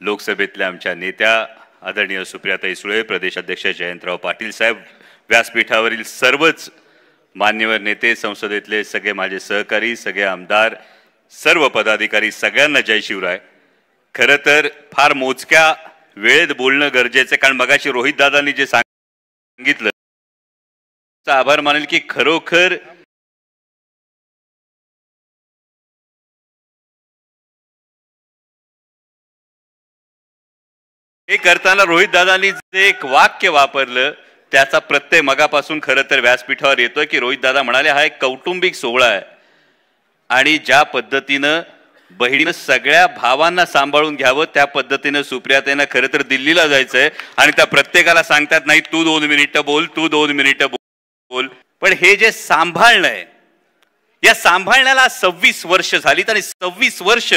लोकसभेतल्या आमच्या नेत्या आदरणीय सुप्रियाताई सुळे, प्रदेशाध्यक्ष जयंतराव पाटील साहेब, व्यासपीठावरील सर्वच मान्यवर नेते, संसदेतले सगळे माझे सहकारी, सगळे आमदार, सर्व पदाधिकारी, सगळ्यांना जय शिवराय। खरं तर फार मोजक्या वेळेत बोलणं गरजेचं, कारण मगाशी रोहित दादांनी जे सांगितलं आभार मानेल की खरोखर हे करताना रोहित दादांनी जे एक वाक्य वापरलं त्याचा प्रत्यय मगापासून खरं तर व्यासपीठावर येतोय की रोहित दादा म्हणाले हा एक कौटुंबिक सोहळा आहे आणि ज्या पद्धतीनं बहिणीनं सगळ्या भावांना सांभाळून घ्यावं त्या पद्धतीनं सुप्रियाताईंना खरं तर दिल्लीला जायचंय आणि त्या प्रत्येकाला सांगतात नाही तू 2 मिनिटं बोल, तू 2 मिनिटं बोल। पण हे जे सांभाळणं आहे, या सांभाळण्याला 26 वर्ष झालीत आणि 26 वर्ष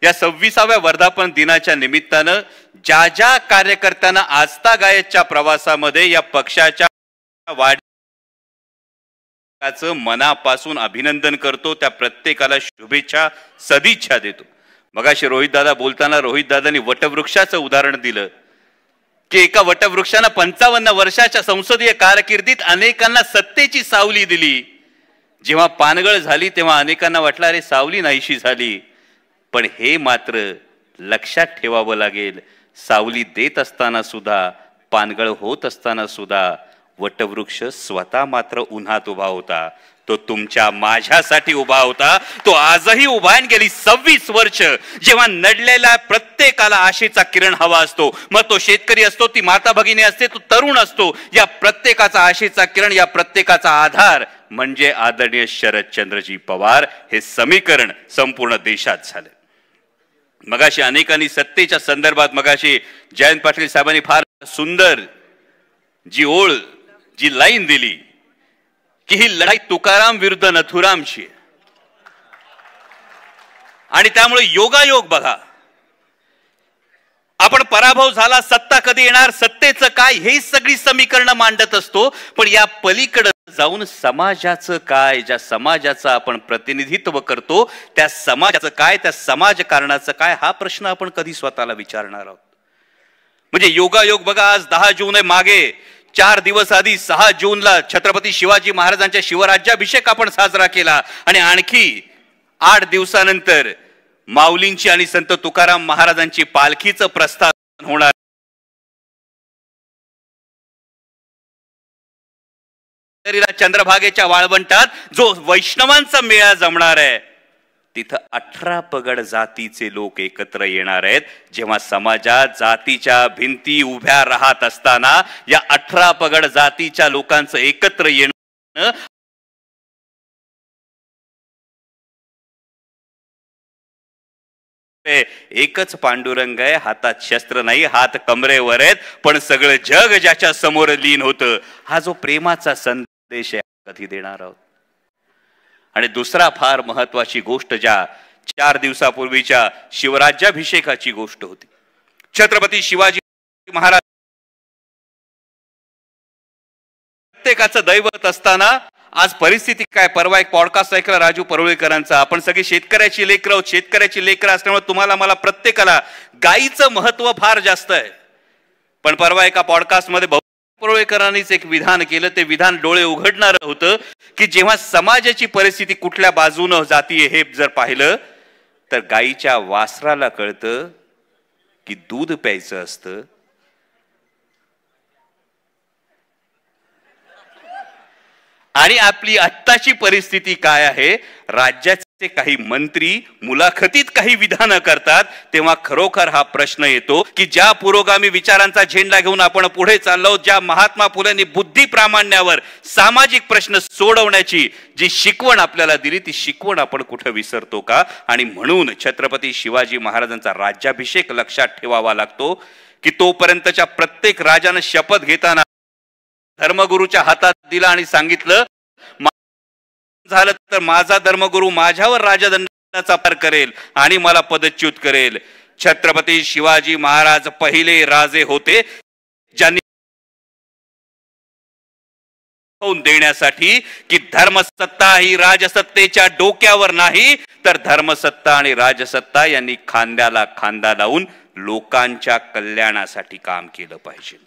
या 26व्या वर्धापन दिनाच्या निमित्तानं ज्या ज्या कार्यकर्त्यांना आजतागायतच्या प्रवासामध्ये या पक्षाच्या वाढीचं मनापासून अभिनंदन करतो, त्या प्रत्येकाला शुभेच्छा सदिच्छा देतो। मगाशी रोहित दादा बोलताना रोहित दादांनी वटवृक्षाचं उदाहरण दिलं की एका वटवृक्षानं 55 वर्षाच्या संसदीय कारकिर्दीत अनेकांना सत्तेची सावली दिली। जेव्हा पानगळ झाली तेव्हा अनेकांना वाटलं अरे सावली नाहीशी झाली, पण हे मात्र लक्षात ठेवावं लागेल, सावली देत असताना सुद्धा, पानगळ होत असताना सुद्धा वटवृक्ष स्वतः मात्र उन्हात उभा होता, तो तुमच्या माझ्यासाठी उभा होता, तो आजही उभा आहे। गेली 26 वर्ष जेव्हा नडलेल्या प्रत्येकाला आशेचा किरण हवा असतो, मग तो शेतकरी असतो, ती माता भगिनी असते, तो तरुण असतो, या प्रत्येकाचा आशेचा किरण, या प्रत्येकाचा आधार म्हणजे आदरणीय शरदचंद्रजी पवार। हे समीकरण संपूर्ण देशात झालं। मगाशी अनेकांनी सत्तेच्या संदर्भात मगाशी जयंत पाटील साहेबांनी फार सुंदर जी ओळ, जी लाईन दिली की ही लढाई तुकाराम विरुद्ध नथुरामची आहे आणि त्यामुळे योगायोग बघा, आपण पराभव झाला, सत्ता कधी येणार, सत्तेचं काय, हे सगळी समीकरणं मांडत असतो, पण या पलीकडे जाऊन समाजाचं काय, ज्या समाजाचं आपण प्रतिनिधित्व करतो त्या समाजाचं काय, त्या समाजकारणाचं काय, हा प्रश्न आपण कधी स्वतःला विचारणार आहोत। म्हणजे योगायोग बघा, आज 10 जून आहे, मागे 4 दिवस आधी 6 जूनला छत्रपती शिवाजी महाराजांच्या शिवराज्याभिषेक आपण साजरा केला आणि आणखी 8 दिवसानंतर माऊलींची आणि संत तुकाराम महाराजांची पालखीचं प्रस्थान होणार। चंद्रभागेच्या वाळवंटात जो वैष्णवांचा मेळा जमणार आहे तिथं 18 पगड जातीचे लोक एकत्र येणार आहेत। जेव्हा समाजात जातीच्या भिंती उभ्या राहत असताना या 18 पगड जातीच्या लोकांचं एकत्र येणं एकच पांडुरंग आहे, हातात शस्त्र नाही, हात कमरेवर आहेत, पण सगळं जग ज्याच्या समोर लीन होतं, हा जो प्रेमाचा संदेश आहे कधी देणार आहोत। आणि दुसरा फार महत्वाची गोष्ट, ज्या 4 दिवसापूर्वीच्या शिवराज्याभिषेकाची गोष्ट होती, छत्रपती शिवाजी महाराज प्रत्येकाचं दैवत असताना आज परिस्थिती काय। परवा एक पॉडकास्ट ऐकला राजू परुळेकरांचा, आपण सगळे शेतकऱ्याची लेकरं आहोत, शेतकऱ्याची लेकरं असल्यामुळे तुम्हाला मला प्रत्येकाला गाईचं महत्व फार जास्त आहे। पण परवा एका पॉडकास्ट मध्ये परुळेकरांनीच एक विधान केलं, ते विधान डोळे उघडणारं होतं की जेव्हा समाजाची परिस्थिती कुठल्या बाजूनं जातीये हे जर पाहिलं तर गाईच्या वासराला कळतं की दूध प्यायचं असतं आणि आपली आत्ताची परिस्थिती काय आहे, राज्याचे काही मंत्री मुलाखतीत काही विधानं करतात तेव्हा खरोखर हा प्रश्न येतो की ज्या पुरोगामी विचारांचा झेंडा घेऊन आपण पुढे चाललो, ज्या महात्मा फुलेंनी बुद्धी प्रामाण्यावर सामाजिक प्रश्न सोडवण्याची जी शिकवण आपल्याला दिली, ती शिकवण आपण कुठे विसरतो का। आणि म्हणून छत्रपती शिवाजी महाराजांचा राज्याभिषेक लक्षात ठेवावा लागतो की तोपर्यंतच्या प्रत्येक राजानं शपथ घेताना धर्मगुरूच्या हातात दिला आणि सांगितलं झालं तर माझा धर्मगुरू माझ्यावर राजदंडाचा पार करेल आणि मला पदच्युत करेल। छत्रपती शिवाजी महाराज पहिले राजे होते ज्यांनी देण्यासाठी की धर्मसत्ता ही राजसत्तेच्या डोक्यावर नाही तर धर्मसत्ता आणि राजसत्ता यांनी खांद्याला खांदा लावून लोकांच्या कल्याणासाठी काम केलं पाहिजे.